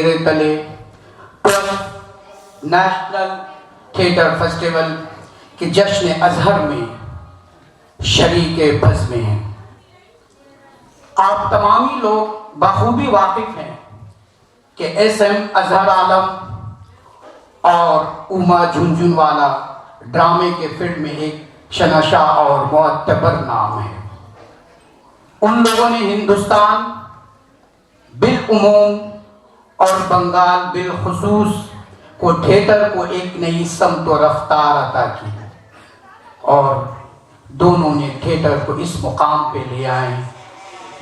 घेरे तले 12 national theatre festival के जश्न अजहर में शरीके बज़्म में हैं। आप तमामी लोग बखूबी वाकिफ हैं कि एसएम अजहर आलम और उमा झुनझुनवाला ड्रामे के फील्ड में एक शनाशाह और मुअत्तबर नाम है। उन लोगों ने हिंदुस्तान बिलउमूम और बंगाल बिलखुसूस को थिएटर को एक नई समत और रफ्तार अता की और दोनों ने थिएटर को इस मुकाम पे ले आए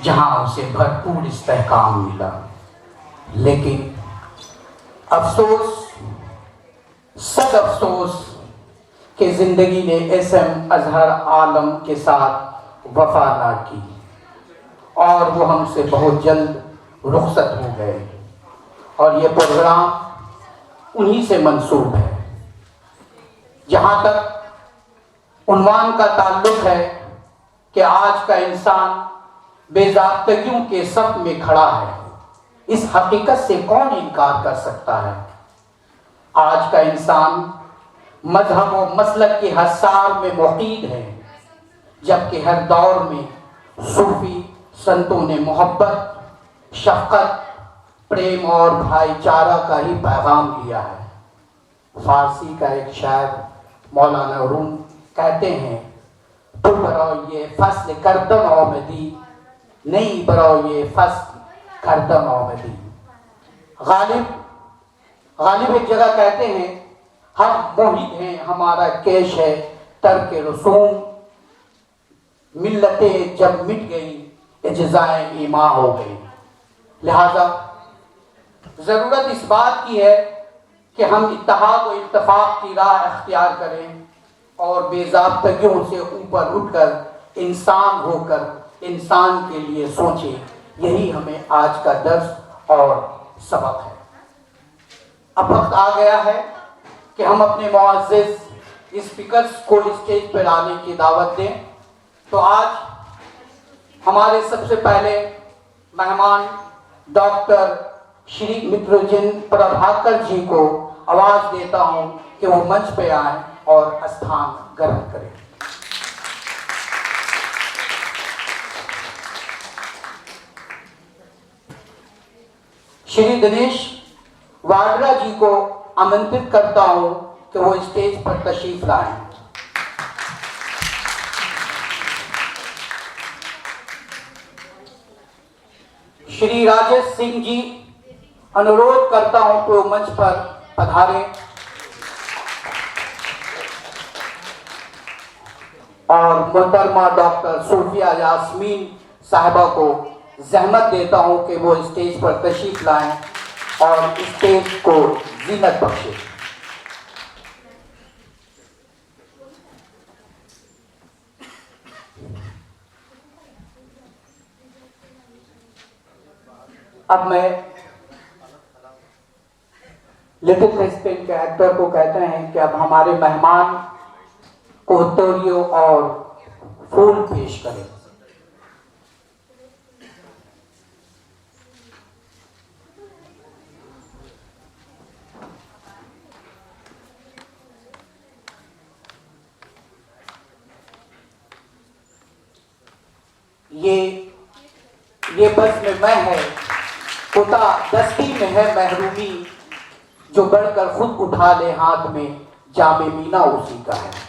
जहां उसे भरपूर इस्तेहकाम मिला। लेकिन अफसोस, सद अफसोस कि ज़िंदगी ने एसएम अजहर आलम के साथ वफा ना की और वो हमसे बहुत जल्द रुखसत हो गए और ये प्रोग्राम उन्हीं से मंसूब है। जहाँ तक उन्वान का ताल्लुक है कि आज का इंसान बेज़ाब्तगियों के सफ में खड़ा है, इस हकीकत से कौन इनकार कर सकता है। आज का इंसान मजहब और मसलक के हसार में मुक़ीद है, जबकि हर दौर में सूफी संतों ने मोहब्बत, शफ़क़त, प्रेम और भाईचारा का ही पैगाम दिया है। फारसी का एक शायर मौलाना रूम कहते हैं, तो बरो ये फसल करदम आमदी, नहीं बरो ये फसल करदम आमदी। गालिब एक जगह कहते हैं, हम मोहित हैं, हमारा केश है तर्क रसूम, मिल्लतें जब मिट गई इज्ज़ाए ईमा हो गई। लिहाजा ज़रूरत इस बात की है कि हम इत्तेहाद और इत्तफाक की राह अख्तियार करें और बेज़ाब्तगियों से ऊपर उठकर इंसान होकर इंसान के लिए सोचें। यही हमें आज का दर्स और सबक है। अब वक्त आ गया है कि हम अपने मुअज़्ज़िज़ स्पीकर्स को स्टेज पर आने की दावत दें। तो आज हमारे सबसे पहले मेहमान डॉक्टर श्री मित्रजिन प्रभाकर जी को आवाज़ देता हूं कि वो मंच पे आए और स्थान ग्रहण करें। श्री दिनेश वाड्रा जी को आमंत्रित करता हूं कि वो स्टेज पर तशरीफ लाएं। श्री राजेश सिंह जी अनुरोध करता हूं कि वो मंच पर पधारें और मोहतरमा डॉक्टर सूफिया यास्मीन साहिबा को जहमत देता हूं कि वो स्टेज पर तशरीफ लाएं और स्टेज को जीनत बख्शे। अब मैं लिटिल थिएटर के एक्टर को कहते हैं कि अब हमारे मेहमान को तोलियो और फूल पेश करें। ये बस में मैं है, खुदा दस्ती में है महरूमी, जो बढ़कर खुद उठा ले हाथ में, जामे मीना उसी का है।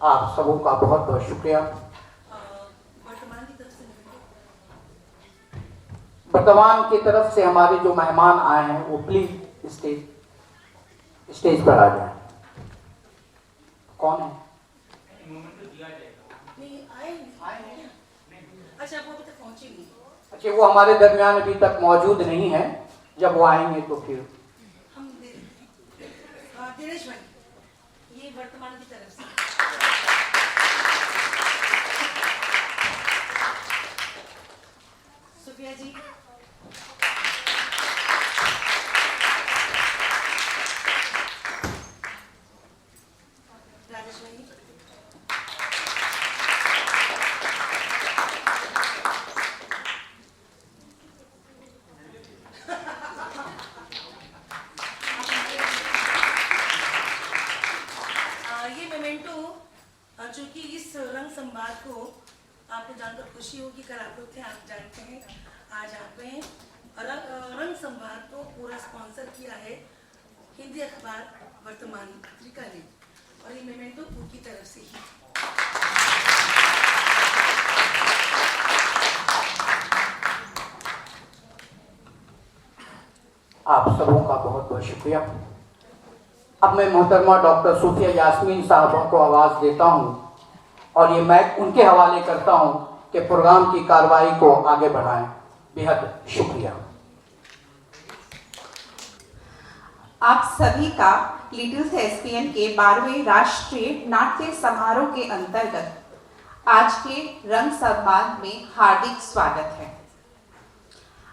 आप सबों का बहुत बहुत शुक्रिया। वर्तमान की तरफ से हमारे जो मेहमान आए हैं वो प्लीज स्टेज पर आ जाएं। कौन है? अच्छा, वो अभी तक पहुंचे नहीं। अच्छा, वो हमारे दरमियान अभी तक मौजूद नहीं है। जब वो आएंगे तो फिर हम दिनेश भाई, ये वर्तमान की तरफ से सुफिया जी, राजेश भाई, ये मोमेंटो चूंकि इस रंग संवाद को आपको जानकर खुशी होगी, कल आप लोग थे, आप जानते हैं, आज आप हैं। रंग संवाद को पूरा स्पॉन्सर किया है हिंदी अखबार वर्तमान पत्रिका ने, और ये मोमेंटो उनकी तरफ से ही। आप सबों का बहुत बहुत शुक्रिया। अब मैं मोहतरमा डॉक्टर सूफिया यास्मीन साहबा को आवाज़ देता हूं और ये मैं उनके हवाले करता हूं कि प्रोग्राम की कार्रवाई को आगे बढ़ाएं। बेहद शुक्रिया। आप सभी का लिटिल एसपीएन के 12वें राष्ट्रीय नाट्य समारोह के अंतर्गत आज के रंग संवाद में हार्दिक स्वागत है।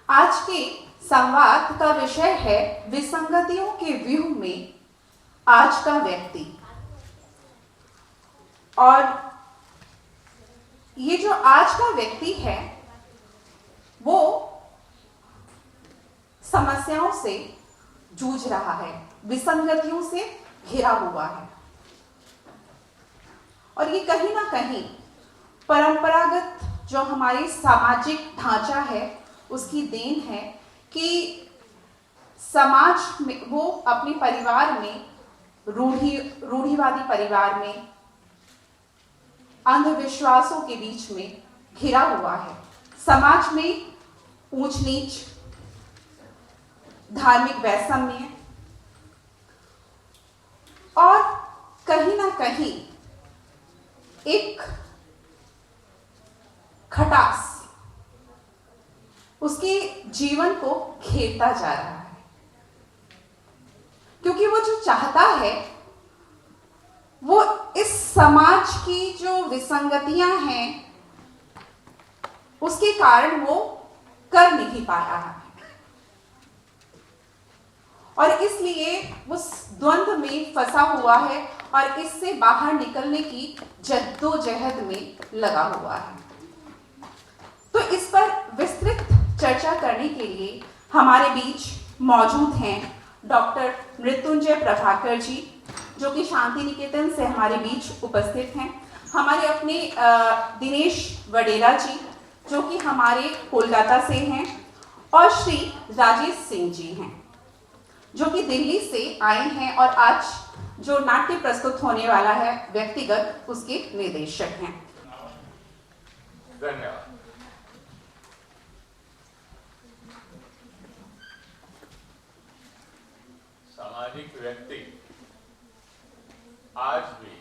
आज के संवाद का विषय है विसंगतियों के व्यूह में आज का व्यक्ति। और ये जो आज का व्यक्ति है वो समस्याओं से जूझ रहा है, विसंगतियों से घिरा हुआ है, और ये कहीं ना कहीं परंपरागत जो हमारी सामाजिक ढांचा है उसकी देन है कि समाज में वो अपने परिवार में रूढ़िवादी परिवार में अंधविश्वासों के बीच में घिरा हुआ है। समाज में ऊंच नीच, धार्मिक वैषम्य और कहीं ना कहीं एक खटास उसके जीवन को घेरता जा रहा है, क्योंकि वो जो चाहता है वो इस समाज की जो विसंगतियां हैं उसके कारण वो कर नहीं पा रहा है, और इसलिए उस द्वंद्व में फंसा हुआ है और इससे बाहर निकलने की जद्दोजहद में लगा हुआ है। तो इस पर विस्तृत चर्चा करने के लिए हमारे बीच मौजूद हैं डॉक्टर मृत्युंजय प्रभाकर जी, जो कि शांति निकेतन से हमारे बीच उपस्थित हैं। हमारे अपने दिनेश वडेरा जी, जो कि हमारे कोलकाता से हैं, और श्री राजेश सिंह जी हैं, जो कि दिल्ली से आए हैं और आज जो नाट्य प्रस्तुत होने वाला है व्यक्तिगत उसके निर्देशक हैं। धन्यवाद। सामाजिक व्यक्ति आज भी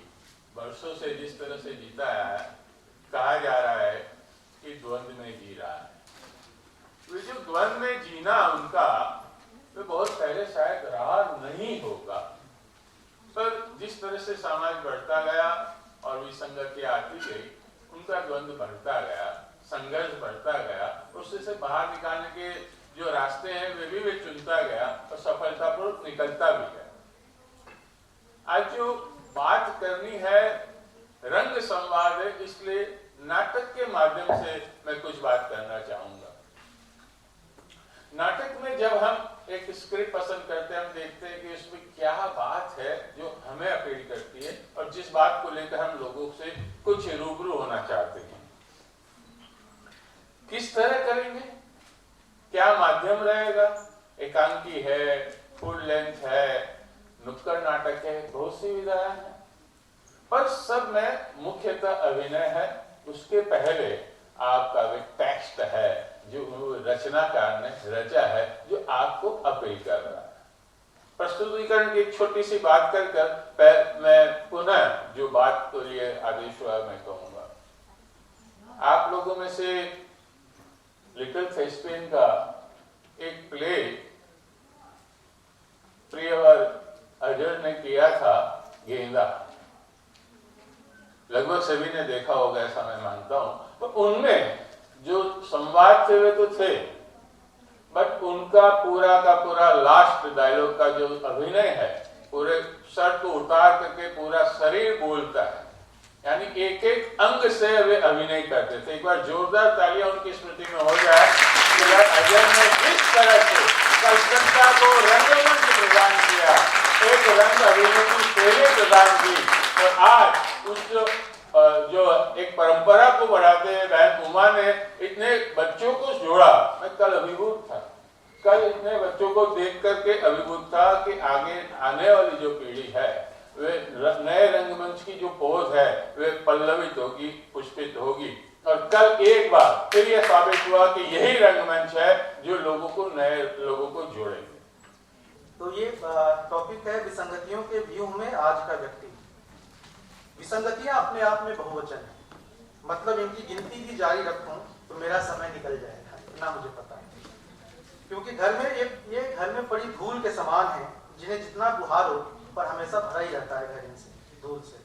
वर्षों से जिस तरह से जीता है, कहा जा रहा है कि द्वंद्व में जी रहा है। वो जो द्वंद्व में जीना उनका तो बहुत पहले शायद रहा नहीं होगा, पर जिस तरह से समाज बढ़ता गया और विसंगति आती गई, उनका द्वंद्व बढ़ता गया, संघर्ष बढ़ता गया, उससे से बाहर निकालने के जो रास्ते हैं वे चुनता गया और सफलतापूर्वक निकलता भी गया। आज जो बात करनी है रंग संवाद है, इसलिए नाटक के माध्यम से मैं कुछ बात करना चाहूंगा। नाटक में जब हम एक स्क्रिप्ट पसंद करते हैं, हम देखते हैं कि उसमें क्या बात है जो हमें अपील करती है और जिस बात को लेकर हम लोगों से कुछ रूबरू होना चाहते हैं। किस तरह करेंगे, क्या माध्यम रहेगा, एकांकी है, फुल लेंथ है, नुक्कड़ नाटक है, बहुत सी विधाएं हैं। और सब में मुख्यतः अभिनय है। उसके पहले आपका एक टेक्स्ट है जो रचनाकार ने रचा है, जो आपको अपील कर रहा है। प्रस्तुतिकरण की एक छोटी सी बात कर मैं पुनः जो बात के लिए आदेश हुआ मैं कहूँगा। आप लोगों में से लिटिल थेस्पियन का एक प्ले प्रियवर अजय ने किया था, गेंदा। लगभग सभी ने देखा होगा ऐसा मैं मानता हूं। तो उनमें जो संवाद थे वे तो थे, बट उनका पूरा का पूरा लास्ट डायलॉग का जो अभिनय है, पूरे सर को उतार करके पूरा शरीर बोलता है, यानी एक एक अंग से वे अभिनय करते थे। एक बार जोरदार तालियां उनकी स्मृति में हो जाए कि अजय ने जिस तरह से कलकत्ता को रंगमंच प्रदान किया, एक रंग अभिनय की शैली प्रदान की, और आज उस जो एक परंपरा को बढ़ाते हुए बहन उमा ने इतने बच्चों को जोड़ा। मैं कल अभिभूत था, कल इतने बच्चों को देख करके अभिभूत था कि आगे आने वाली जो पीढ़ी है वे नए रंगमंच की जो पोज है वे पल्लवित होगी, पुष्पित होगी। और कल एक बार फिर यह साबित हुआ कि यही रंगमंच है जो लोगों को, नए लोगों को जोड़ेंगे। तो ये टॉपिक है विसंगतियों के व्यूह में आज का व्यक्ति। विसंगतियां अपने आप में बहुवचन है, मतलब इनकी गिनती भी जारी रखूं तो मेरा समय निकल जाएगा, इतना मुझे पता है। क्योंकि घर में ये घर में पड़ी धूल के समान है, जिन्हें जितना बुहारो पर हमेशा भरा ही रहता है घर इनसे, धूल से।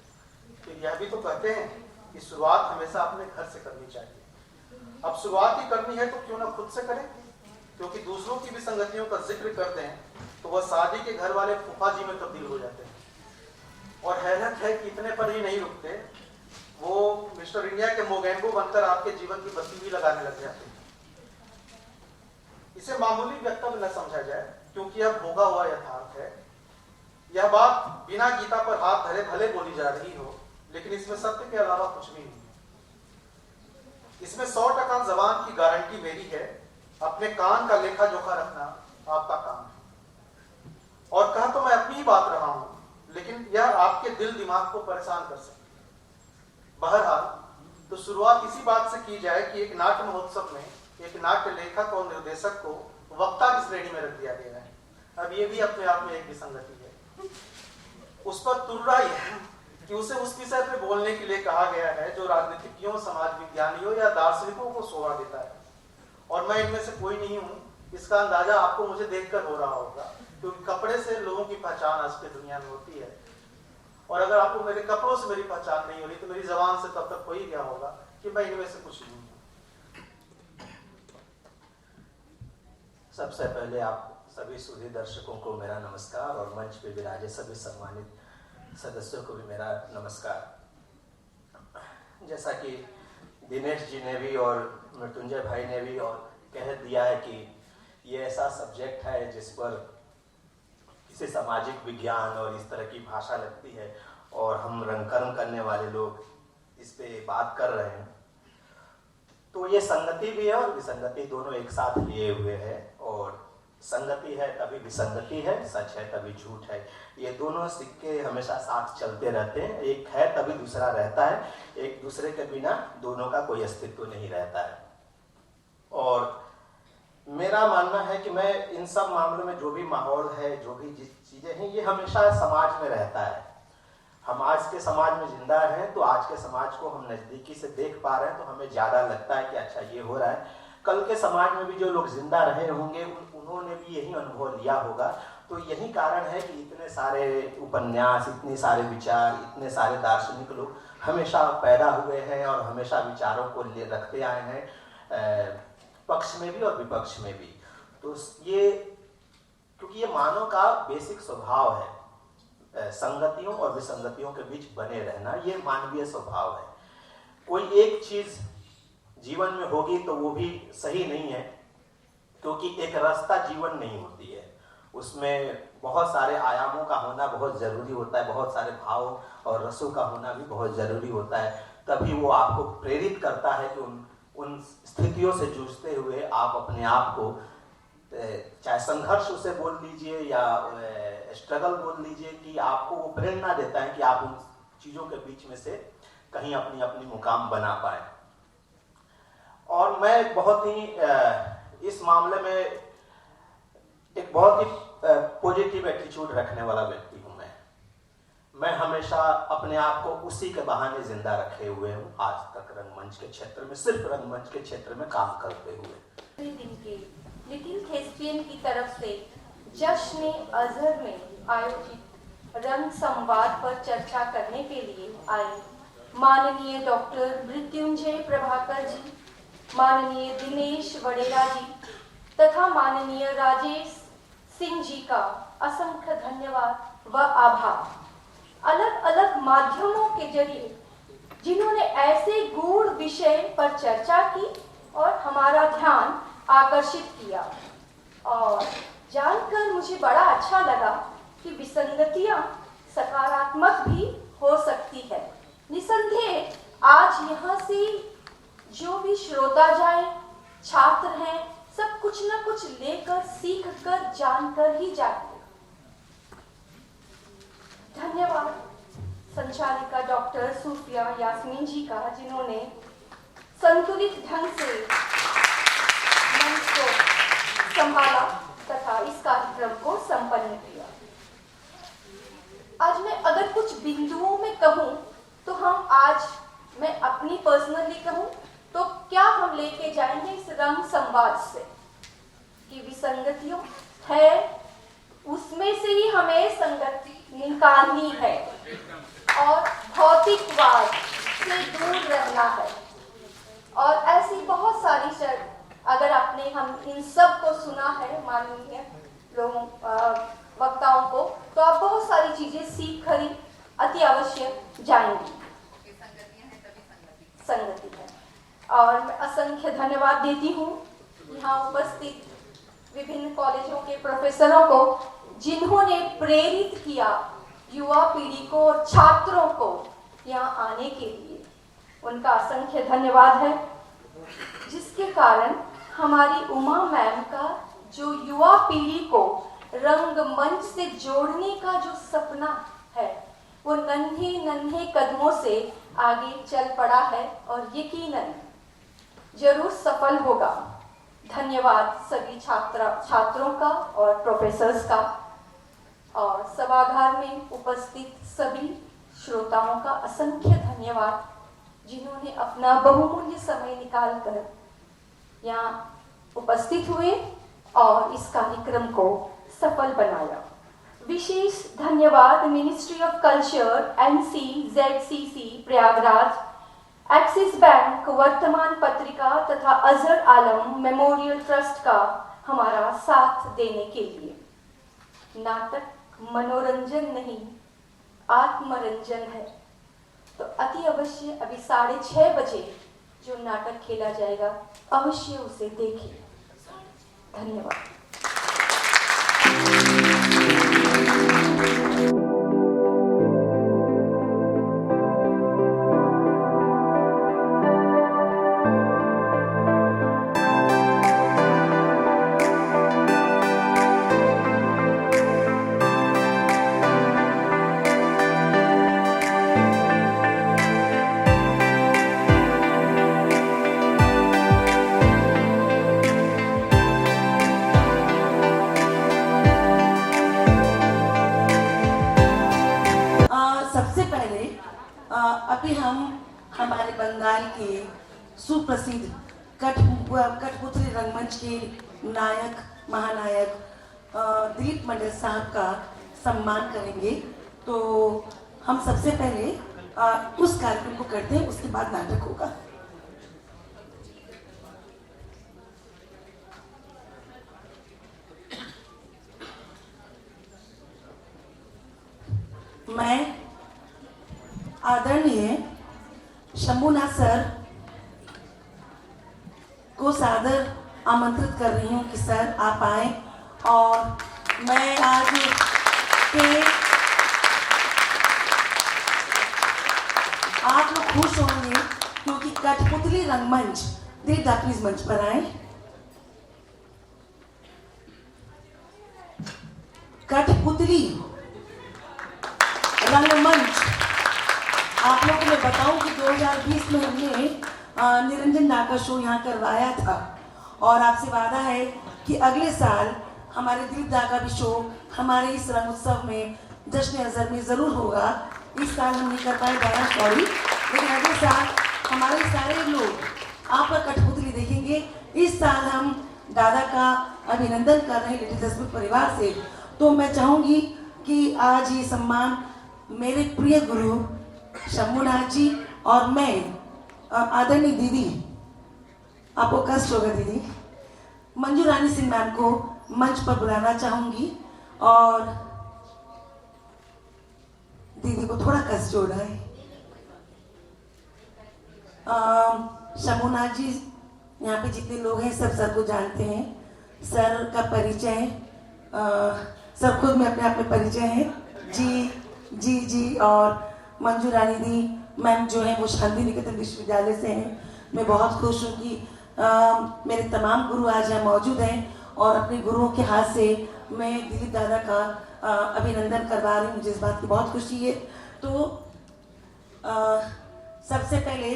तो यह भी तो कहते हैं कि शुरुआत हमेशा अपने घर से करनी चाहिए। अब शुरुआत ही करनी है तो क्यों ना खुद से करें, क्योंकि दूसरों की विसंगतियों का जिक्र करते हैं तो वह शादी के घर वाले फूफा जी में तब्दील हो जाते हैं। और हैरत है कि इतने पर ही नहीं रुकते, वो मिस्टर इंडिया के मोगेम्बो बनकर आपके जीवन की बत्ती भी लगाने लग जाते हैं। इसे मामूली वक्तव्य न समझा जाए, क्योंकि यह भोगा हुआ यथार्थ है। यह बात बिना गीता पर हाथ धरे भले बोली जा रही हो, लेकिन इसमें सत्य के अलावा कुछ भी नहीं है। इसमें 100% जबान की गारंटी मेरी है, अपने कान का लेखा जोखा रखना आपका काम है। और कहा तो मैं अपनी ही बात रहा हूं, लेकिन यह आपके दिल दिमाग को परेशान कर सकती है। बहरहाल तो शुरुआत इसी बात से की जाए कि एक नाट्य महोत्सव में एक नाट्य लेखक और निर्देशक को वक्ता की श्रेणी में रख दिया गया है। अब ये भी अपने आप में एक विसंगति है। उस पर तुर्रा यह है कि उसे उस विषय पर बोलने के लिए कहा गया है जो राजनीतिज्ञों, समाज विज्ञानियों या दार्शनिकों को शोभा देता है, और मैं इनमें से कोई नहीं हूं। इसका अंदाजा आपको मुझे देखकर हो रहा होगा, क्योंकि कपड़े से लोगों की पहचान आज की दुनिया में होती है। और अगर आपको मेरे कपड़ों से मेरी पहचान नहीं हो रही तो मेरी जबान से तब तक हो ही गया होगा कि मैं इनमें से कुछ नहीं हूं। सबसे पहले आप सभी सुधी दर्शकों को मेरा नमस्कार, और मंच पे विराजे सभी सम्मानित सदस्यों को भी मेरा नमस्कार। जैसा कि दिनेश जी ने भी और मृत्युंजय भाई ने भी और कह दिया है कि ये ऐसा सब्जेक्ट है जिस पर किसी सामाजिक विज्ञान और इस तरह की भाषा लगती है, और हम रंगकर्म करने वाले लोग इस पे बात कर रहे हैं। तो ये संगति भी है और विसंगति दोनों एक साथ लिए हुए है, और संगति है तभी विसंगति है, सच है तभी झूठ है। ये दोनों सिक्के हमेशा साथ चलते रहते हैं, एक है तभी दूसरा रहता है, एक दूसरे के बिना दोनों का कोई अस्तित्व नहीं रहता है। और मेरा मानना है कि मैं इन सब मामलों में जो भी माहौल है, जो भी चीजें हैं, ये हमेशा समाज में रहता है। हम आज के समाज में जिंदा हैं तो आज के समाज को हम नजदीकी से देख पा रहे हैं, तो हमें ज्यादा लगता है कि अच्छा ये हो रहा है। कल के समाज में भी जो लोग जिंदा रहे होंगे उन्होंने भी यही अनुभव लिया होगा। तो यही कारण है कि इतने सारे उपन्यास, इतने सारे विचार, इतने सारे दार्शनिक लोग हमेशा पैदा हुए हैं और हमेशा विचारों को रखते आए हैं, पक्ष में भी और विपक्ष में भी। तो ये क्योंकि ये मानव का बेसिक स्वभाव है, संगतियों और विसंगतियों के बीच बने रहना, ये मानवीय स्वभाव है। कोई एक चीज जीवन में होगी तो वो भी सही नहीं है, क्योंकि एक रास्ता जीवन नहीं होती है, उसमें बहुत सारे आयामों का होना बहुत जरूरी होता है, बहुत सारे भाव और रसों का होना भी बहुत जरूरी होता है। तभी वो आपको प्रेरित करता है कि उन स्थितियों से जूझते हुए आप अपने आप को, चाहे संघर्ष उसे बोल लीजिए या स्ट्रगल बोल लीजिए, कि आपको वो प्रेरणा देता है कि आप उन चीजों के बीच में से कहीं अपनी अपनी मुकाम बना पाए। और मैं बहुत ही इस मामले में एक बहुत ही पॉजिटिव एटीट्यूड रखने वाला व्यक्ति हूं। मैं हमेशा अपने आप को उसी के बहाने जिंदा रखे हुए हूं, आज तक रंगमंच के क्षेत्र में, सिर्फ रंगमंच के क्षेत्र में काम करते हुए। दिन के लिटिल थेस्पियन की तरफ से जश्न अजहर में आयोजित रंग संवाद पर चर्चा करने के लिए आए माननीय डॉक्टर मृत्युंजय प्रभाकर जी, माननीय दिनेश वडेरा जी तथा माननीय राजेश सिंह जी का असंख्य धन्यवाद व आभार। अलग अलग माध्यमों के जरिए जिन्होंने ऐसे गूढ़ विषय पर चर्चा की और हमारा ध्यान आकर्षित किया, और जानकर मुझे बड़ा अच्छा लगा कि विसंगतियां सकारात्मक भी हो सकती है। निसंदेह आज यहाँ से जो भी श्रोता जाए, छात्र हैं, सब कुछ न कुछ लेकर, सीख कर, जानकर ही जाते। धन्यवाद संचालिका डॉक्टर सूफिया यास्मीन जी का, जिन्होंने संतुलित ढंग से मंच को संभाला तथा इस कार्यक्रम को संपन्न किया। आज मैं अगर कुछ बिंदुओं में कहूं तो मैं अपनी पर्सनली कहूं तो क्या हम लेके जाएंगे इस रंग संवाद से कि विसंगतियों है, उसमें से ही हमें संगति निकालनी है और भौतिकवाद से दूर रहना है। और ऐसी बहुत सारी अगर हम इन सब को सुना है माननीय लोगों वक्ताओं को, तो आप बहुत सारी चीजें सीख कर ही अति अवश्य जाएंगी। संगति है। और मैं असंख्य धन्यवाद देती हूँ यहाँ उपस्थित विभिन्न कॉलेजों के प्रोफेसरों को, जिन्होंने प्रेरित किया युवा पीढ़ी को और छात्रों को यहाँ आने के लिए। उनका असंख्य धन्यवाद है, जिसके कारण हमारी उमा मैम का जो युवा पीढ़ी को रंगमंच से जोड़ने का जो सपना है, वो नन्हे नन्हे कदमों से आगे चल पड़ा है और यकीनन जरूर सफल होगा। धन्यवाद सभी छात्रों का और प्रोफेसर्स का, और सभागार में उपस्थित सभी श्रोताओं का असंख्य धन्यवाद, जिन्होंने अपना बहुमूल्य समय निकालकर यहाँ उपस्थित हुए और इस कार्यक्रम को सफल बनाया। विशेष धन्यवाद ministry of culture, NCZCC Prayagraj, axis bank, वर्तमान पत्रिका तथा अजहर आलम मेमोरियल ट्रस्ट का हमारा साथ देने के लिए। नाटक मनोरंजन नहीं, आत्मरंजन है, तो अति अवश्य अभी 6:30 बजे जो नाटक खेला जाएगा, अवश्य उसे देखें। धन्यवाद। अभी हम हमारे बंगाल के सुप्रसिद्ध कठपुतली रंगमंच के नायक महानायक दिलीप मंडल साहब का सम्मान करेंगे। तो हम सबसे पहले उस कार्यक्रम को करते हैं, उसके बाद नाटक होगा। मैं आदरणीय शंभुनाथ सर को सादर आमंत्रित कर रही हूँ कि सर आप आए। और मैं आज के आप लोग खुश होंगे क्योंकि कठपुतली रंगमंच दिलीप दा प्लीज मंच पर आए। कठपुतली रंगमंच आप लोगों को मैं बताऊं कि 2020 में हमने निरंजन दा का शो यहाँ करवाया था और आपसे वादा है कि अगले साल हमारे दिलीप दा का भी शो हमारे इस रंग उत्सव में जश्न अजहर में ज़रूर होगा। इस साल हम नहीं कर पाए, बड़ा सॉरी, लेकिन अगले साल हमारे सारे लोग आप पर कठपुतली देखेंगे। इस साल हम दादा का अभिनंदन कर रहे हैं लिटिल देशमुख परिवार से। तो मैं चाहूँगी कि आज ये सम्मान मेरे प्रिय गुरु शंभुनाथ जी और मैं आदरणीय दीदी, आपको कष्ट होगा दीदी, मंजू रानी सिंह मैम को मंच पर बुलाना चाहूंगी और दीदी को थोड़ा कष्ट हो रहा है। शंभुनाथ जी, यहाँ पे जितने लोग हैं सब सर को जानते हैं। सर का परिचय सर खुद में अपने आप में परिचय है। जी और मंजू रानी दी मैम जो है वो शांति निकेतन विश्वविद्यालय से हैं। मैं बहुत खुश हूँ कि मेरे तमाम गुरु आज यहाँ मौजूद हैं और अपने गुरुओं के हाथ से मैं दिलीप दादा का अभिनंदन करवा रही हूँ। मुझे इस बात की बहुत खुशी है। तो सबसे पहले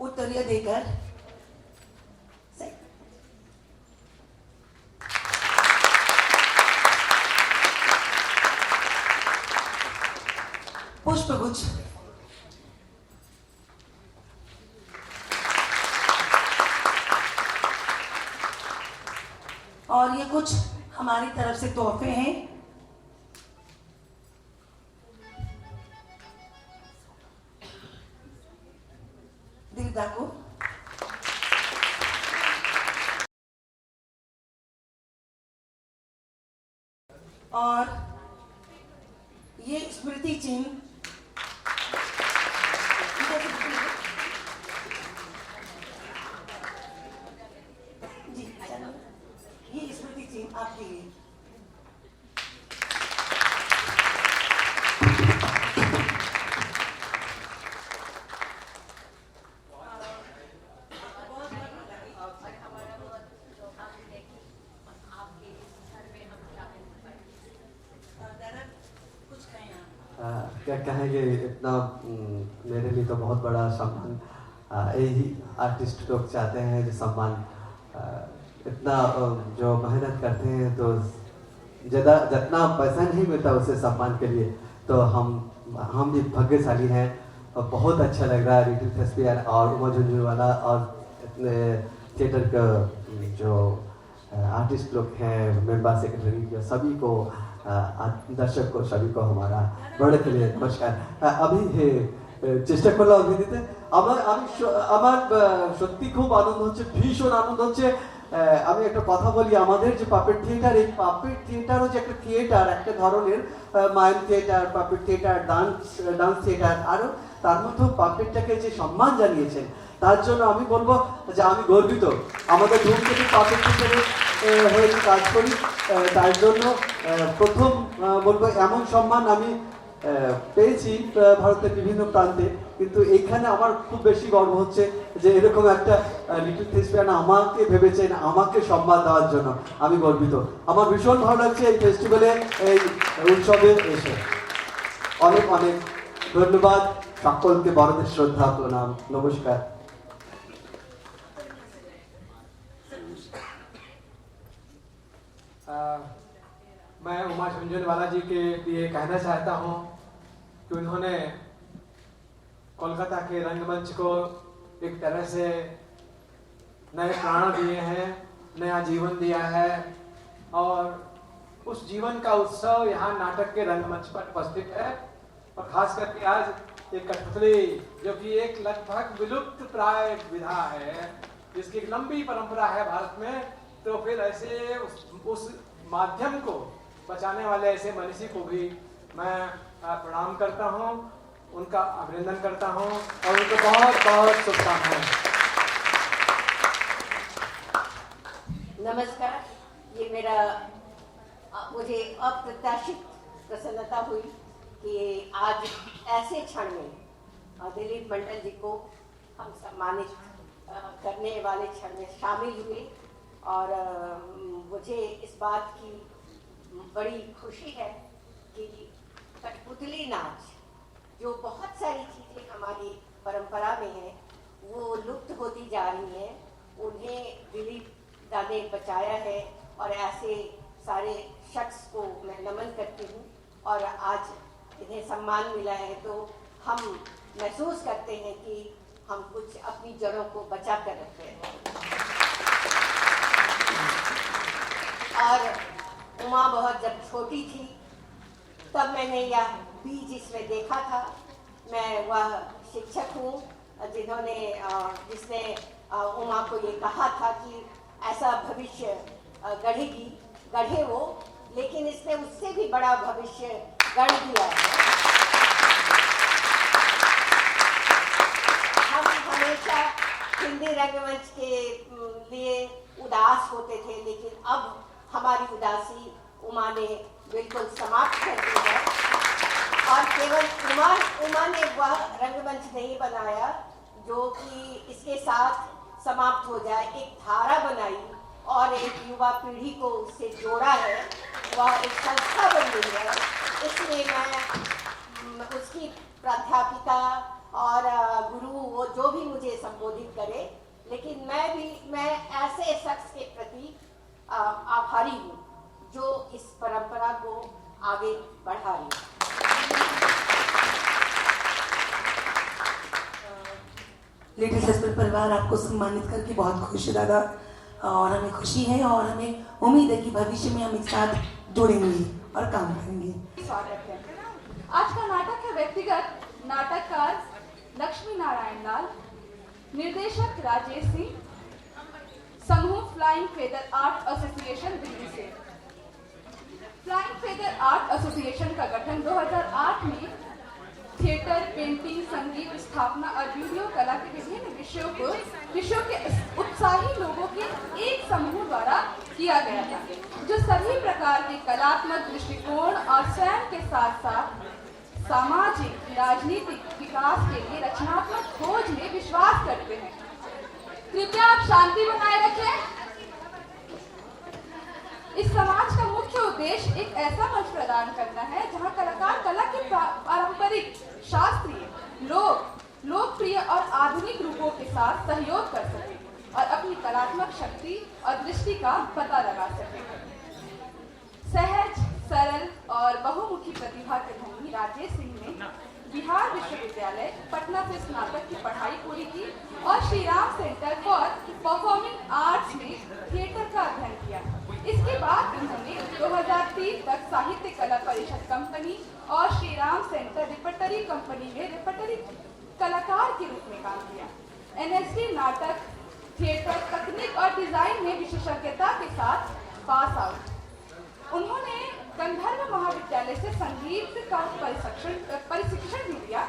उत्तरीय देकर पुष्पगुच्छ और ये कुछ हमारी तरफ से तोहफे हैं। दिलदा को और ये स्मृति चिन्ह जी, ये स्मृति चिन्ह आपके लिए। क्या कहेंगे, इतना मेरे लिए तो बहुत बड़ा सम्मान। यही आर्टिस्ट लोग चाहते हैं जो सम्मान, इतना जो मेहनत करते हैं तो जितना पैसा नहीं मिलता उससे सम्मान के लिए, तो हम भी भाग्यशाली हैं। और बहुत अच्छा लग रहा है लिटिल थिएस्पियन और उमा झुंझुनवाला और इतने थिएटर का जो आर्टिस्ट लोग हैं, मेंबर सेक्रेटरी, सभी को दर्शक को सभी को हमारा बड़े के लिए नमस्कार। अभी চেষ্টা করলাম অভিনয় দিতে। আমার সত্যি খুব আনন্দ হচ্ছে, ভীষণ আনন্দ হচ্ছে। আমি একটা কথা বলি, আমাদের যে পাপেট থিয়েটার, এই পাপেট থিয়েটারও যে একটা থিয়েটার, একটা ধরনের mime theatre, puppet theatre, dance theatre, আরও তার মধ্যেও পাপেটটাকে যে সম্মান জানিয়েছেন তার জন্য আমি বলবো যে আমি গর্বিত। আমাদের ধূমকেতু পাপেট থিয়েটারে হয়ে কাজ করি, তার জন্য প্রথম বলবো এমন সম্মান আমি পেয়েছি ভারতের বিভিন্ন প্রান্তে, কিন্তু এইখানে আমার খুব বেশি গর্ব হচ্ছে যে এরকম একটা লিটল থিয়েস্পিয়ান আমাকে ভেবেছেন, আমাকে সম্মান দেওয়ার জন্য আমি গর্বিত। আমার ভীষণ ভালো লাগছে এই ফেস্টিভ্যালে, এই উৎসবে এসে। অনেক অনেক ধন্যবাদ সকলকে, বড়দের শ্রদ্ধা প্রণাম, নমস্কার। मैं उमा झुंझुनवाला जी के लिए कहना चाहता हूँ कि उन्होंने कोलकाता के रंगमंच को एक तरह से नए प्राण दिए हैं, नया जीवन दिया है। और उस जीवन का उत्सव यहाँ नाटक के रंगमंच पर उपस्थित है। और खास करके आज एक कठपुतली, जो कि एक लगभग विलुप्त प्राय विधा है, जिसकी एक लंबी परंपरा है भारत में, तो फिर ऐसे उस माध्यम को बचाने वाले ऐसे मनीषी को भी मैं प्रणाम करता हूँ, उनका अभिनंदन करता हूँ और उनको बहुत बहुत शुभकामनाएं। नमस्कार। ये मेरा मुझे अप्रत्याशित प्रसन्नता हुई कि आज ऐसे क्षण में दिलीप मंडल जी को हम सम्मानित करने वाले क्षण में शामिल हुए। और मुझे इस बात की बड़ी खुशी है कि कठपुतली नाच, जो बहुत सारी चीज़ें हमारी परंपरा में है, वो लुप्त होती जा रही हैं। उन्हें दिलीप दा ने बचाया है और ऐसे सारे शख्स को मैं नमन करती हूँ। और आज इन्हें सम्मान मिला है तो हम महसूस करते हैं कि हम कुछ अपनी जड़ों को बचा कर रखते हैं। और उमा बहुत जब छोटी थी तब मैंने यह बीज इसमें देखा था। मैं वह शिक्षक हूँ जिसने उमा को ये कहा था कि ऐसा भविष्य गढ़े वो, लेकिन इसने उससे भी बड़ा भविष्य गढ़ दिया है। हम हमेशा हिंदी रंगमंच के लिए उदास होते थे, लेकिन अब हमारी उदासी उमा ने बिल्कुल समाप्त कर दी है। और केवल उमा ने वह रंगमंच नहीं बनाया जो कि इसके साथ समाप्त हो जाए, एक धारा बनाई और एक युवा पीढ़ी को उससे जोड़ा है। वह एक संस्था बन गई है। इसलिए मैं उसकी प्राध्यापिका और गुरु, वो जो भी मुझे संबोधित करे, लेकिन मैं ऐसे शख्स के प्रति आभारी हूँ जो इस परंपरा को आगे बढ़ा रही है। लिटिल शेक्सपियर परिवार आपको सम्मानित करके बहुत खुश है दादा, और हमें खुशी है और हमें उम्मीद है कि भविष्य में हम एक साथ जुड़ेंगे और काम करेंगे। स्वागत है। आज का नाटक है व्यक्तिगत नाटककार लक्ष्मी नारायण लाल, निर्देशक राजेश सिंह, समूह flying feather art association Delhi से। फ्लाइंग फेदर आर्ट एसोसिएशन का गठन 2008 में थिएटर, पेंटिंग, संगीत, स्थापना और वीडियो कला के विभिन्न विषयों के उत्साही लोगों के एक समूह द्वारा किया गया था, जो सभी प्रकार के कलात्मक दृष्टिकोण और स्वयं के साथ साथ सामाजिक राजनीतिक विकास के लिए रचनात्मक खोज में विश्वास करते हैं। कृपया आप शांति बनाए रखें। इस समाज का मुख्य उद्देश्य एक ऐसा मंच प्रदान करना है जहां कलाकार कला के पारंपरिक, शास्त्रीय, लोकप्रिय और आधुनिक रूपों के साथ सहयोग कर सके और अपनी कलात्मक शक्ति और दृष्टि का पता लगा सके। सहज, सरल और बहुमुखी प्रतिभा के धनी राजेश सिंह ने बिहार विश्वविद्यालय पटना से स्नातक की पढ़ाई पूरी की और Shri Ram centre for performing arts में थिएटर का अध्ययन किया। इसके बाद उन्होंने 2003 तक साहित्य कला परिषद कंपनी और Shri Ram centre repertory company में रिपर्टरी कलाकार के रूप में काम किया। NSD नाटक, थिएटर, तकनीक और डिजाइन में विशेषज्ञता के साथ पास आउट। उन्होंने गंधर्व महाविद्यालय से संगीत का प्रशिक्षण भी लिया।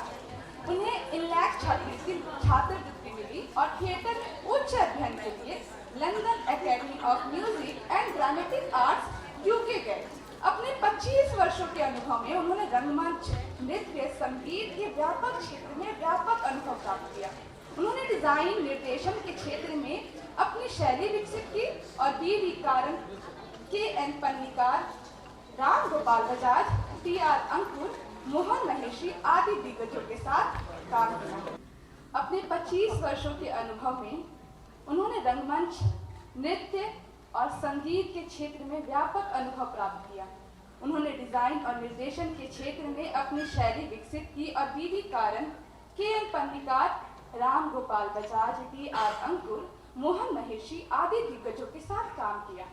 उन्हें इनलैक छात्रवृत्ति मिली और थिएटर में उच्च अध्ययन के लिए London academy of music and dramatic arts UK गए। अपने 25 वर्षों के अनुभव में उन्होंने रंगमंच, नृत्य, संगीत के व्यापक क्षेत्र में व्यापक अनुभव प्राप्त किया। उन्होंने डिजाइन, निर्देशन के क्षेत्र में अपनी शैली विकसित की और बी.वी. कारण, के.एन. पन्नीकार, राम गोपाल बजाज, टी.आर. अंकुर, मोहन महेशी आदि दिग्गजों के साथ काम किया। अपने 25 वर्षों के अनुभव में उन्होंने रंगमंच, नृत्य और संगीत के क्षेत्र में व्यापक अनुभव प्राप्त किया। उन्होंने डिजाइन और निर्देशन के क्षेत्र में अपनी शैली विकसित की और बी.वी. कारण, के.एन. पन्नीकार, राम गोपाल बजाज, टी.आर. अंकुर, मोहन महेशी आदि दिग्गजों के साथ काम किया।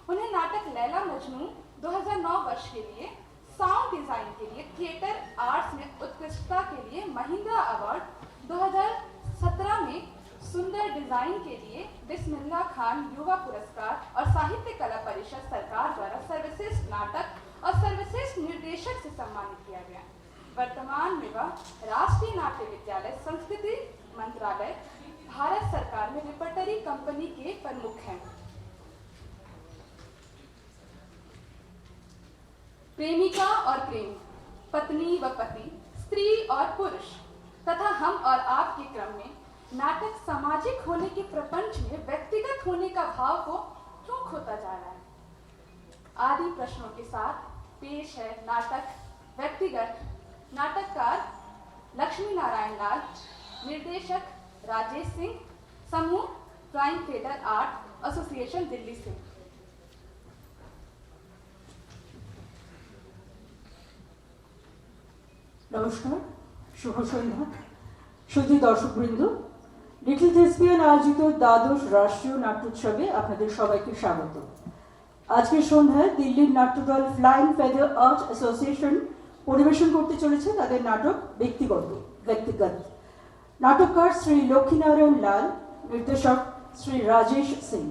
उन्हें नाटक लैला मजनू 2009 वर्ष के लिए, साउंड डिजाइन के लिए, थिएटर आर्ट्स में उत्कृष्टता के लिए महिंद्रा अवार्ड, 2017 में सुंदर डिजाइन के लिए बिस्मिल्लाह खान युवा पुरस्कार और साहित्य कला परिषद सरकार द्वारा सर्वश्रेष्ठ नाटक और सर्वश्रेष्ठ निर्देशक से सम्मानित किया गया। वर्तमान में वह राष्ट्रीय नाट्य विद्यालय, संस्कृति मंत्रालय, भारत सरकार में रिपर्टरी कंपनी के प्रमुख हैं। प्रेमिका और प्रेमी, पत्नी व पति, स्त्री और पुरुष तथा हम और आप के क्रम में नाटक सामाजिक होने के प्रपंच में व्यक्तिगत होने का भाव को क्यों खोता जा रहा है? आदि प्रश्नों के साथ पेश है नाटक व्यक्तिगत। नाटककार लक्ष्मी नारायण लाल, निर्देशक राजेश सिंह, समूह flying theatre art association Delhi से। নমস্কার, শুভ সন্ধ্যা। সুধী দর্শকবৃন্দ, লিটল থেসপিয়ান আয়োজিত দ্বাদশ রাষ্ট্রীয় নাট্যোৎসবে আপনাদের সবাইকে স্বাগত। আজকের সন্ধ্যায় দিল্লির নাট্যদল ফ্লাইং ফেদার আর্ট অ্যাসোসিয়েশন পরিবেশন করতে চলেছে তাদের নাটক ব্যক্তিগত। নাটককার শ্রী লক্ষ্মীনারায়ণ লাল, নির্দেশক শ্রী রাজেশ সিং।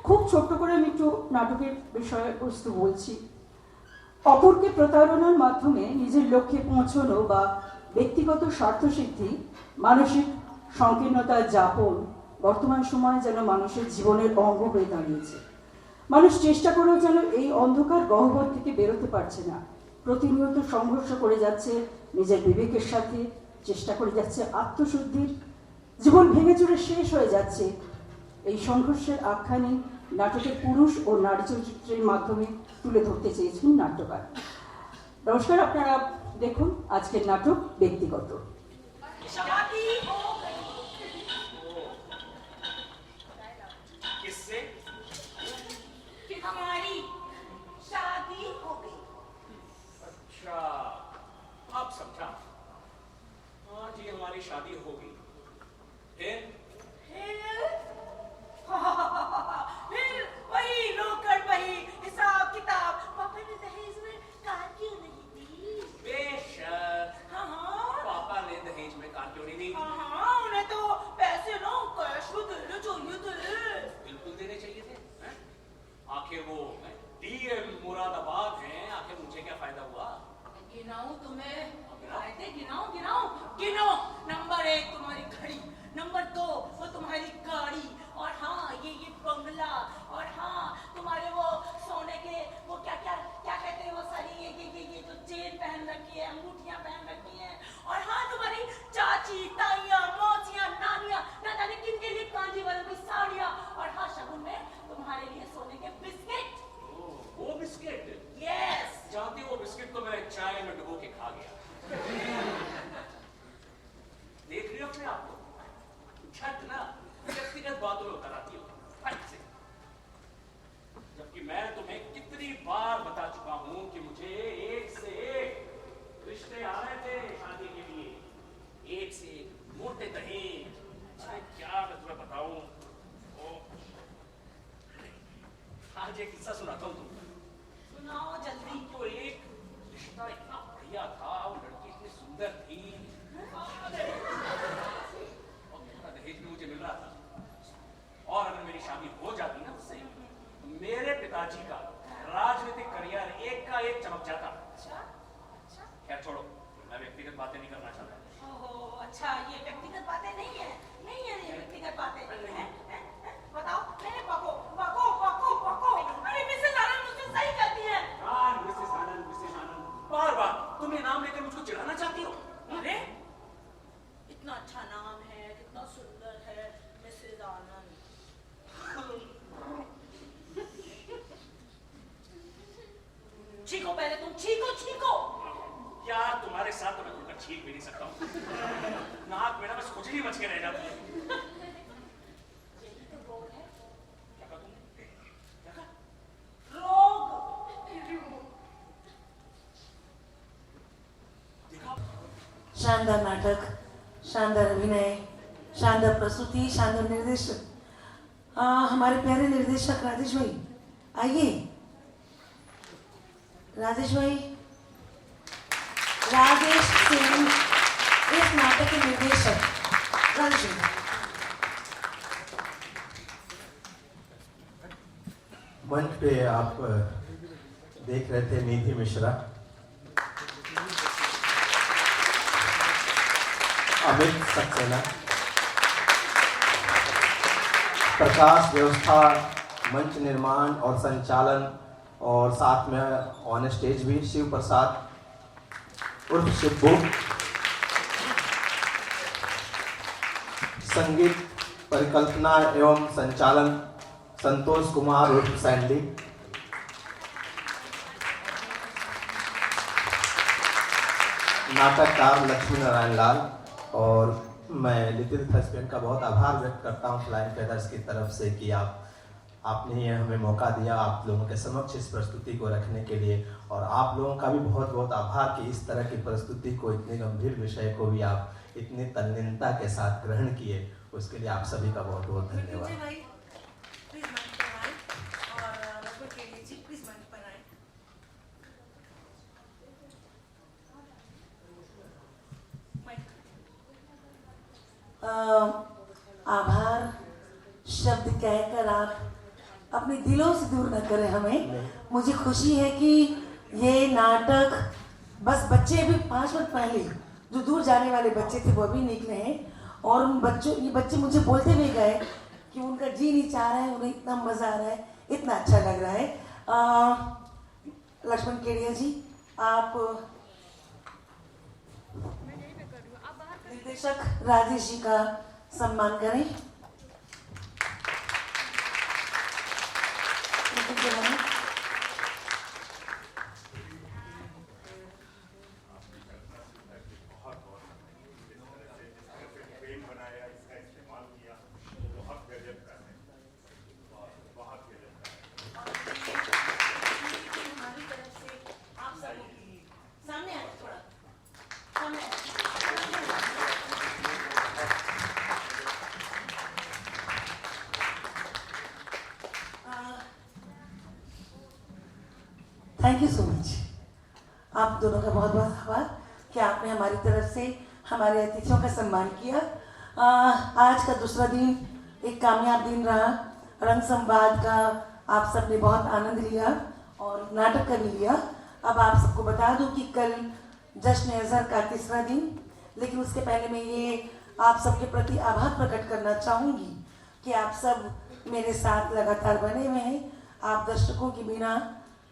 খুব ছোট্ট করে আমি একটু নাটকের বিষয়বস্তু বলছি। অপরকে প্রতারণার মাধ্যমে নিজের লক্ষ্যে পৌঁছানো বা ব্যক্তিগত স্বার্থসিদ্ধি, মানসিক সংকীর্ণতা যাপন বর্তমান সময়ে যেন মানুষের জীবনের অঙ্গ হয়ে দাঁড়িয়েছে। মানুষ চেষ্টা করেও যেন এই অন্ধকার গহ্বর থেকে বেরোতে পারছে না। প্রতিনিয়ত সংঘর্ষ করে যাচ্ছে নিজের বিবেকের সাথে, চেষ্টা করে যাচ্ছে আত্মশুদ্ধির। জীবন ভেঙে চুরে শেষ হয়ে যাচ্ছে। এই সংঘর্ষের আখ্যানে নাটকের পুরুষ ও নারী চরিত্রের মাধ্যমে তুলে ধরতে চেয়েছেন নাট্যকার। নমস্কার, আপনারা দেখুন আজকের নাটক ব্যক্তিগত। किससे? कि हमारी शादी हो गई। अच्छा, अब समझा। हाँ जी, हमारी शादी हो गई। फिर वही रोकड़, वही हिसाब किताब। पापा ने दहेज में कार क्यों नहीं दी? बेशक। हाँ हाँ, पापा ने दहेज में कार क्यों नहीं दी? हाँ, उन्हें तो पैसे ना कैश में देने चाहिए थे। बिल्कुल देने चाहिए थे। हैं? आखिर वो डीएम मुरादाबाद हैं, आखिर मुझे क्या फायदा हुआ? गिनाऊं तुम्हें? फायदे गिनाऊं? गिनो। नंबर 1 तुम्हारी घड़ी, नंबर 2 वो तुम्हारी गाड़ी, और हाँ ये बंगला, और हाँ तुम्हारे वो सोने के वो क्या कहते हैं वो सारी ये जो चेन पहन रखी है, अंगूठियां पहन रखी हैं, और हाँ तुम्हारी चाची, ताइयां, मौसियां, नानियां, ना जाने किन के लिए कांजीवरम की साड़ियां, और हाँ शगुन में तुम्हारे लिए सोने के बिस्किट। वो बिस्किट? यस। जानती हो, वो बिस्किट तो मैं चाय में डुबो के खा गया। देख रही हो अपने आप को? झट ना व्यक्तिगत बातों में उतर आती हो फट से। जबकि मैं तुम्हें कितनी बार बता चुका हूं कि मुझे एक से एक रिश्ते आ रहे थे शादी के लिए, एक से एक मोटे दहेज। अरे क्या मैं तुम्हें बताऊं। आज एक किस्सा सुनाता हूं तुमको। सुनाओ जल्दी। क्यों? एक रिश्ता इतना बढ़िया था, वो लड़की इतनी सुंदर थी, दहेज में मुझे मिल रहा था, और अगर मेरी शादी हो जाती ना उससे, तो मेरे पिताजी का राजनीतिक करियर एक का एक चमक जाता। खैर छोड़ो, मैं व्यक्तिगत बातें नहीं करना चाहता। ओहो, अच्छा, ये व्यक्तिगत बातें नहीं है ये व्यक्तिगत बातें हैं। बताओ। नहीं, बको। अरे मिसेस आनंद मुझसे सही कहती है। मिसेस आनंद बार तुम ये नाम लेकर मुझको चिढ़ाना चाहती हो? अरे इतना अच्छा नाम है, कितना सुंदर है, मिसेस आनंद। छीको पहले तुम, छीको। यार तुम्हारे साथ तो मैं खुलकर छीक भी नहीं सकता हूँ। नाक मेरा बस खुजली मच के रह जाती है। यही तो रोग है। क्या कहा तुमने? क्या कहा? रोग। शानदार नाटक, शानदार अभिनय, शानदार प्रस्तुति, शानदार निर्देशन। हमारे प्यारे निर्देशक राजेश भाई, आइए। राजेश सिंह इस नाटक के निर्देशक। राजेश भाई। मंच पे आप देख रहे थे निधि मिश्रा, अमित सक्सेना, प्रकाश व्यवस्था, मंच निर्माण और संचालन, और साथ में ऑन स्टेज भी शिव प्रसाद उर्फ शिब्बू, संगीत परिकल्पना एवं संचालन संतोष कुमार उर्फ सैंडी, नाटककार लक्ष्मी नारायण लाल। और मैं लिटिल थर्सपियन का बहुत आभार व्यक्त करता हूँ फ्लाइंग फेदर्स की तरफ से कि आपने ये हमें मौका दिया आप लोगों के समक्ष इस प्रस्तुति को रखने के लिए। और आप लोगों का भी बहुत बहुत आभार कि इस तरह की प्रस्तुति को, इतने गंभीर विषय को भी आप इतनी तल्लीनता के साथ ग्रहण किए, उसके लिए आप सभी का बहुत बहुत धन्यवाद। आभार शब्द कहकर आप अपने दिलों से दूर न करें हमें। मुझे खुशी है कि ये नाटक बस बच्चे भी 5 मिनट पहले जो दूर जाने वाले बच्चे थे वो भी निकले हैं और उन बच्चों ये बच्चे मुझे बोलते हुए गए कि उनका जी नहीं चाह रहा है, उन्हें इतना मज़ा आ रहा है, इतना अच्छा लग रहा है। लक्ष्मण केडिया जी, आप निर्देशक राजेश जी का सम्मान करें। Thank you so much. आप दोनों का बहुत बहुत आभार कि आपने हमारी तरफ से हमारे अतिथियों का सम्मान किया। आज का दूसरा दिन एक कामयाब दिन रहा। रंग संवाद का आप सबने बहुत आनंद लिया और नाटक का भी लिया। अब आप सबको बता दूं कि कल जश्न अज़हर का तीसरा दिन, लेकिन उसके पहले मैं ये आप सबके प्रति आभार प्रकट करना चाहूँगी कि आप सब मेरे साथ लगातार बने हुए हैं। आप दर्शकों के बिना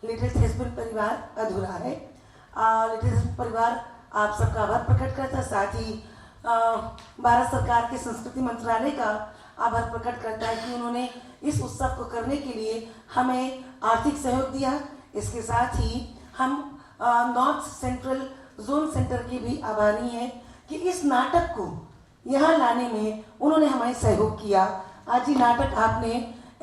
लिटिल थेस्पियन परिवार अधूरा है। लिटिल थेस्पियन परिवार आप सबका आभार प्रकट करता है, साथ ही भारत सरकार के संस्कृति मंत्रालय का आभार प्रकट करता है कि उन्होंने इस उत्सव को करने के लिए हमें आर्थिक सहयोग दिया। इसके साथ ही हम नॉर्थ सेंट्रल जोन सेंटर के भी आभारी हैं कि इस नाटक को यहाँ लाने में उन्होंने हमें सहयोग किया। आज ही नाटक आपने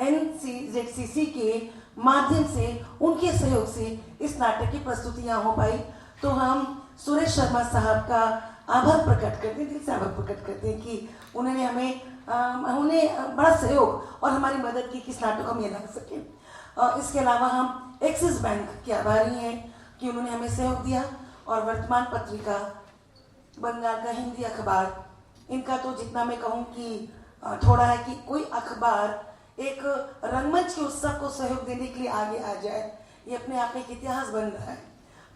NCZCC के माध्यम से, उनके सहयोग से इस नाटक की प्रस्तुतियाँ हो पाई। तो हम सुरेश शर्मा साहब का आभार प्रकट करते हैं, दिल से आभार प्रकट करते हैं कि उन्होंने हमें बड़ा सहयोग और हमारी मदद की कि इस नाटक को हम ये ला सकें। इसके अलावा हम एक्सिस बैंक के आभारी हैं कि उन्होंने हमें सहयोग दिया। और वर्तमान पत्रिका, बंगाल का हिंदी अखबार, इनका तो जितना मैं कहूँ कि थोड़ा है कि कोई अखबार एक रंगमंच के उत्सव को सहयोग देने के लिए आगे आ जाए, ये अपने आप में एक इतिहास बन रहा है।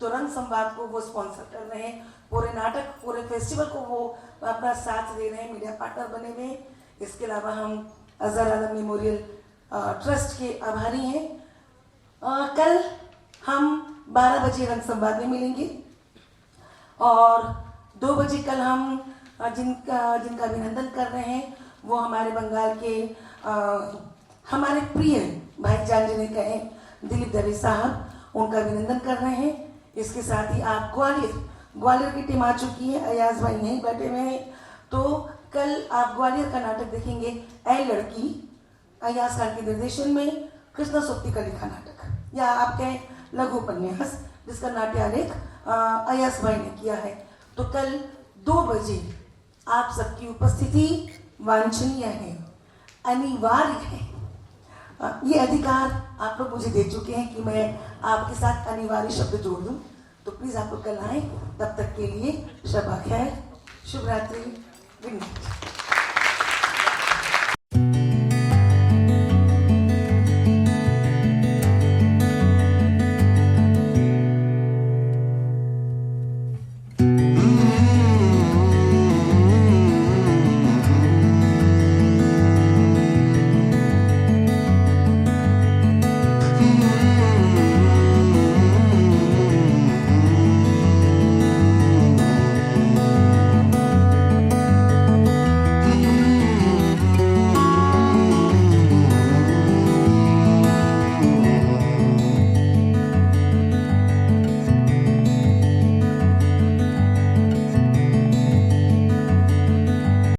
तो रंग संवाद को वो स्पॉन्सर कर रहे हैं, पूरे नाटक, पूरे फेस्टिवल को वो अपना साथ दे रहे हैं, मीडिया पार्टनर बने हुए हैं। इसके अलावा हम अजहर आलम मेमोरियल ट्रस्ट के आभारी हैं। कल हम 12 बजे रंग संवाद में मिलेंगे और 2 बजे कल हम जिनका अभिनंदन कर रहे हैं वो हमारे बंगाल के हमारे प्रिय भाईजान जिन्हें कहें दिलीप दवे साहब, उनका अभिनंदन कर रहे हैं। इसके साथ ही आप ग्वालियर की टीम आ चुकी है, अयाज भाई यहीं बैठे हुए हैं। तो कल आप ग्वालियर का नाटक देखेंगे, ऐ लड़की, अयाज खान के निर्देशन में कृष्णा सोप्ती का लिखा नाटक, या आप कहें लघु उपन्यास, जिसका नाट्यालेख अयाज भाई ने किया है। तो कल 2 बजे आप सबकी उपस्थिति वांछनीय है, अनिवार्य है। ये अधिकार आप लोग मुझे दे चुके हैं कि मैं आपके साथ अनिवार्य शब्द जोड़ दूं। तो प्लीज़ आप लोग कल आएँ। तब तक के लिए शब खैर, शुभ रात्रि, गुड नाइट।